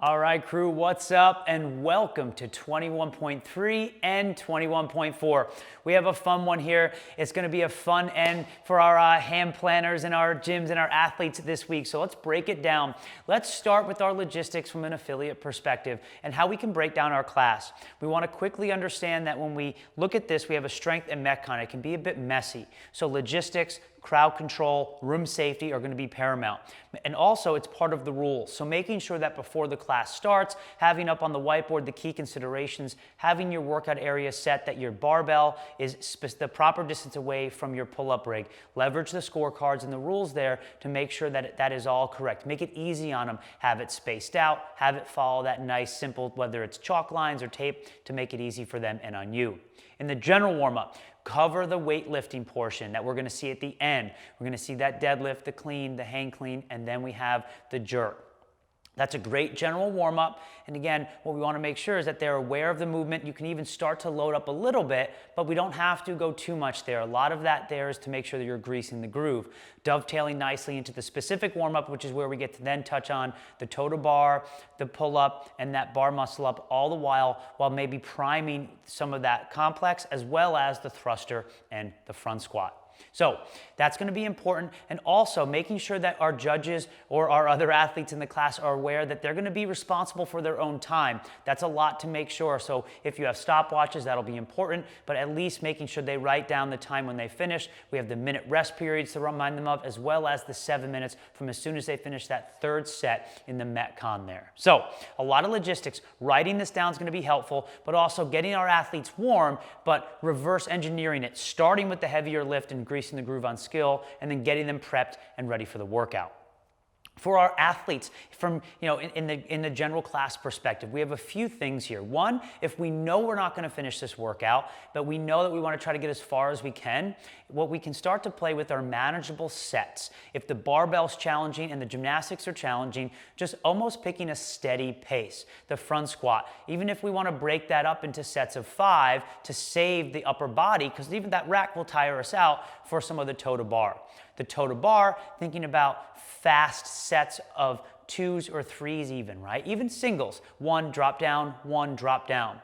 All right, crew, what's up? And welcome to 21.3 and 21.4. We have a fun one here. It's going to be a fun end for our hand planners and our gyms and our athletes this week. So let's break it down. Let's start with our logistics from an affiliate perspective and how we can break down our class. We want to quickly understand that when we look at this, we have a strength and metcon. It can be a bit messy. So logistics, crowd control, room safety are going to be paramount. And also, it's part of the rules. So making sure that before the class starts, having up on the whiteboard the key considerations, having your workout area set that your barbell is the proper distance away from your pull-up rig. Leverage the scorecards and the rules there to make sure that that is all correct. Make it easy on them. Have it spaced out. Have it follow that nice, simple, whether it's chalk lines or tape, to make it easy for them and on you. In the general warm-up, cover the weightlifting portion that we're going to see at the end. We're going to see that deadlift, the clean, the hang clean, and then we have the jerk. That's a great general warm-up. And again, what we want to make sure is that they're aware of the movement. You can even start to load up a little bit, but we don't have to go too much there. A lot of that there is to make sure that you're greasing the groove. Dovetailing nicely into the specific warm-up, which is where we get to then touch on the toe to bar, the pull-up, and that bar muscle up, all the while maybe priming some of that complex, as well as the thruster and the front squat. So that's going to be important, and also making sure that our judges or our other athletes in the class are aware that they're going to be responsible for their own time. That's a lot to make sure. So if you have stopwatches, that'll be important, but at least making sure they write down the time when they finish. We have the minute rest periods to remind them of, as well as the 7 minutes from as soon as they finish that third set in the metcon there. So a lot of logistics. Writing this down is going to be helpful, but also getting our athletes warm, but reverse engineering it, starting with the heavier lift and greasing the groove on skill, and then getting them prepped and ready for the workout. For our athletes, from in the general class perspective, we have a few things here. One, if we know we're not going to finish this workout, but we know that we want to try to get as far as we can, what we can start to play with are manageable sets. If the barbell's challenging and the gymnastics are challenging, just almost picking a steady pace. The front squat, even if we want to break that up into sets of 5 to save the upper body, because even that rack will tire us out for some of the toe to bar. The toe to bar, thinking about fast sets of 2s or 3s even, right? Even singles, 1 drop down, 1 drop down.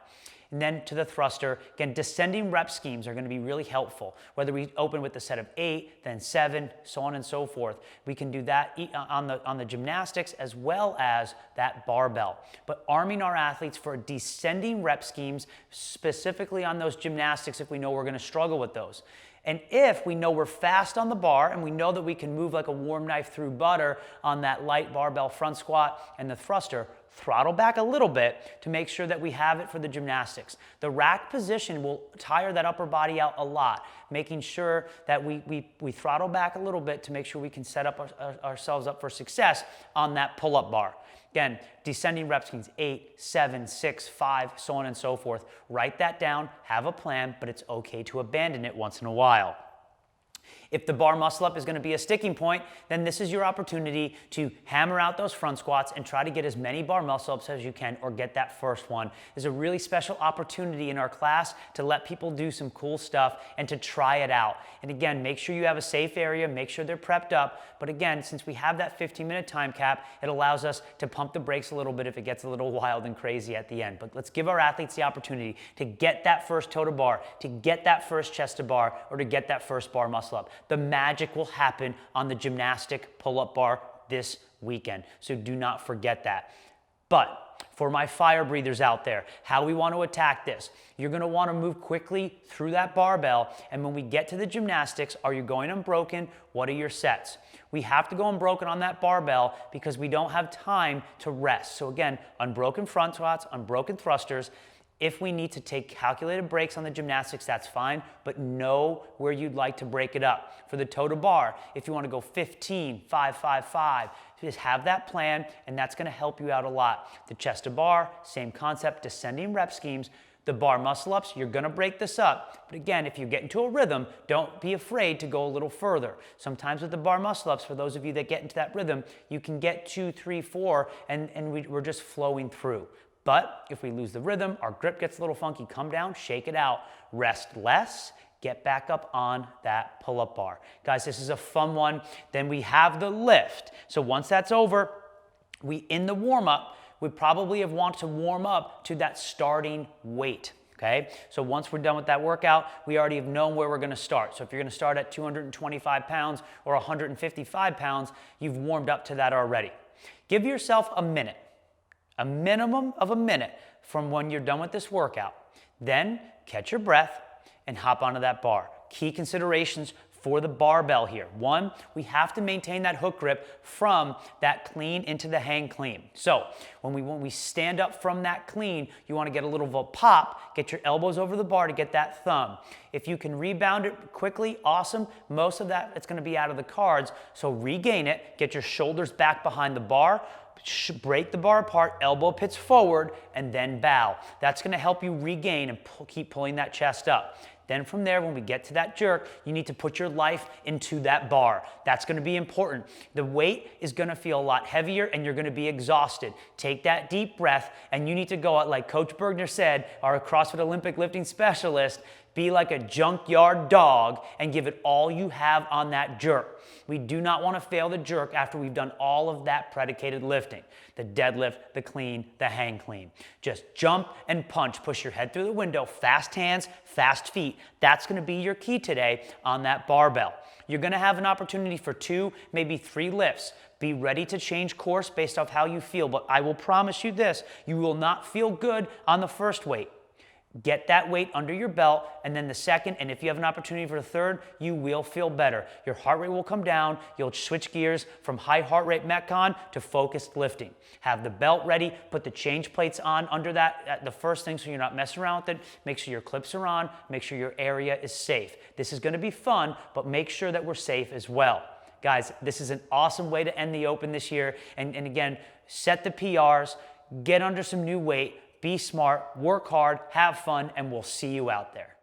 And then to the thruster, again, descending rep schemes are going to be really helpful. Whether we open with a set of 8, then 7, so on and so forth. We can do that on the gymnastics as well as that barbell. But arming our athletes for descending rep schemes, specifically on those gymnastics if we know we're going to struggle with those. And if we know we're fast on the bar and we know that we can move like a warm knife through butter on that light barbell front squat and the thruster, throttle back a little bit to make sure that we have it for the gymnastics. The rack position will tire that upper body out a lot, making sure that we throttle back a little bit to make sure we can set up ourselves up for success on that pull-up bar. Again, descending rep schemes, 8, 7, 6, 5, so on and so forth. Write that down, have a plan, but it's okay to abandon it once in a while. If the bar muscle up is going to be a sticking point, then this is your opportunity to hammer out those front squats and try to get as many bar muscle ups as you can, or get that first one. It's a really special opportunity in our class to let people do some cool stuff and to try it out. And again, make sure you have a safe area, make sure they're prepped up. But again, since we have that 15-minute time cap, it allows us to pump the brakes a little bit if it gets a little wild and crazy at the end. But let's give our athletes the opportunity to get that first toe to bar, to get that first chest to bar, or to get that first bar muscle up. The magic will happen on the gymnastic pull-up bar this weekend, so do not forget that. But for my fire breathers out there, how we want to attack this, you're going to want to move quickly through that barbell, and when we get to the gymnastics, are you going unbroken? What are your sets? We have to go unbroken on that barbell because we don't have time to rest. So again, unbroken front squats, unbroken thrusters. If we need to take calculated breaks on the gymnastics, that's fine, but know where you'd like to break it up. For the toe to bar, if you want to go 15, 5, 5, 5, just have that plan, and that's going to help you out a lot. The chest to bar, same concept, descending rep schemes. The bar muscle ups, you're going to break this up. But again, if you get into a rhythm, don't be afraid to go a little further. Sometimes with the bar muscle ups, for those of you that get into that rhythm, you can get 2, 3, 4, and we're just flowing through. But if we lose the rhythm, our grip gets a little funky, come down, shake it out, rest less, get back up on that pull-up bar. Guys, this is a fun one. Then we have the lift. So once that's over, in the warm-up, we probably have want to warm up to that starting weight. Okay, so once we're done with that workout, we already have known where we're gonna start. So if you're gonna start at 225 pounds or 155 pounds, you've warmed up to that already. Give yourself a minute, a minimum of a minute from when you're done with this workout. Then catch your breath and hop onto that bar. Key considerations for the barbell here. One, we have to maintain that hook grip from that clean into the hang clean. So when we stand up from that clean, you want to get a little of a pop, get your elbows over the bar to get that thumb. If you can rebound it quickly, awesome. Most of that, it's going to be out of the cards. So regain it, get your shoulders back behind the bar, break the bar apart, elbow pits forward, and then bow. That's going to help you regain and keep pulling that chest up. Then from there, when we get to that jerk, you need to put your life into that bar. That's going to be important. The weight is going to feel a lot heavier and you're going to be exhausted. Take that deep breath and you need to go out, like Coach Bergner said, our CrossFit Olympic lifting specialist, be like a junkyard dog and give it all you have on that jerk. We do not want to fail the jerk after we've done all of that predicated lifting. The deadlift, the clean, the hang clean. Just jump and punch. Push your head through the window. Fast hands, fast feet. That's going to be your key today on that barbell. You're going to have an opportunity for 2, maybe 3 lifts. Be ready to change course based off how you feel, but I will promise you this, you will not feel good on the first weight. Get that weight under your belt, and then the second, and if you have an opportunity for the third, you will feel better. Your heart rate will come down. You'll switch gears from high heart rate Metcon to focused lifting. Have the belt ready. Put the change plates on under that, the first thing, so you're not messing around with it. Make sure your clips are on. Make sure your area is safe. This is going to be fun, but make sure that we're safe as well. Guys, this is an awesome way to end the Open this year. And again, set the PRs, get under some new weight, be smart, work hard, have fun, and we'll see you out there.